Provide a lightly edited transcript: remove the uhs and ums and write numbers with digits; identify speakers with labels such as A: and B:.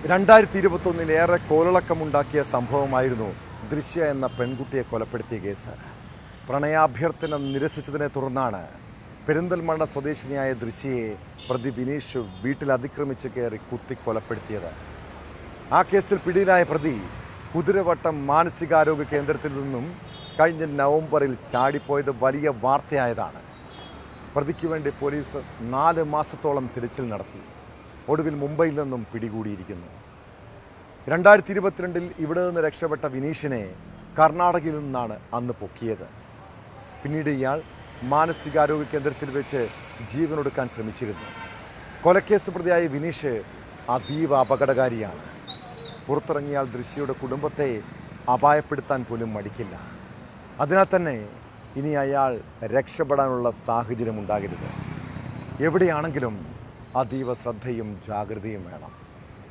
A: 2021 ഏറെ കോളിളക്കമുണ്ടാക്കിയ സംഭവമായിരുന്നു ദൃശ്യ എന്ന പെൺകുട്ടിയെ കൊലപ്പെടുത്തിയ കേസ്. പ്രണയാഭ്യർത്ഥന നിരസിച്ചതിനെ തുടർന്നാണ് പെരിന്തൽമണ്ണ സ്വദേശിനിയായ ദൃശ്യയെ പ്രതി വിനീഷ് വീട്ടിൽ അതിക്രമിച്ച് കയറി കുത്തി കൊലപ്പെടുത്തിയത്. ആ കേസിൽ പിടിയിലായ പ്രതി കുതിരവട്ടം മാനസികാരോഗ്യ കേന്ദ്രത്തിൽ നിന്നും കഴിഞ്ഞ നവംബറിൽ ചാടിപ്പോയത് വലിയ വാർത്തയായതാണ്. പ്രതിക്ക് വേണ്ടി പോലീസ് 4 മാസത്തോളം തിരച്ചിൽ നടത്തി. ഒടുവിൽ മുംബൈയിൽ നിന്നും പിടികൂടിയിരിക്കുന്നു. 2022 ഇവിടെ നിന്ന് രക്ഷപ്പെട്ട വിനീഷിനെ കർണാടകയിൽ നിന്നാണ് അന്ന് പൊക്കിയത്. പിന്നീട് ഇയാൾ മാനസികാരോഗ്യ കേന്ദ്രത്തിൽ വെച്ച് ജീവനൊടുക്കാൻ ശ്രമിച്ചിരുന്നു. കൊലക്കേസ് പ്രതിയായ വിനീഷ് അതീവ അപകടകാരിയാണ്. പുറത്തിറങ്ങിയാൽ ദൃശ്യയുടെ കുടുംബത്തെ അപായപ്പെടുത്താൻ പോലും മടിക്കില്ല. അതിനാൽ തന്നെ ഇനി അയാൾ രക്ഷപ്പെടാനുള്ള സാഹചര്യം ഉണ്ടാകരുത്. എവിടെയാണെങ്കിലും അതീവ ശ്രദ്ധയും ജാഗ്രതയും വേണം.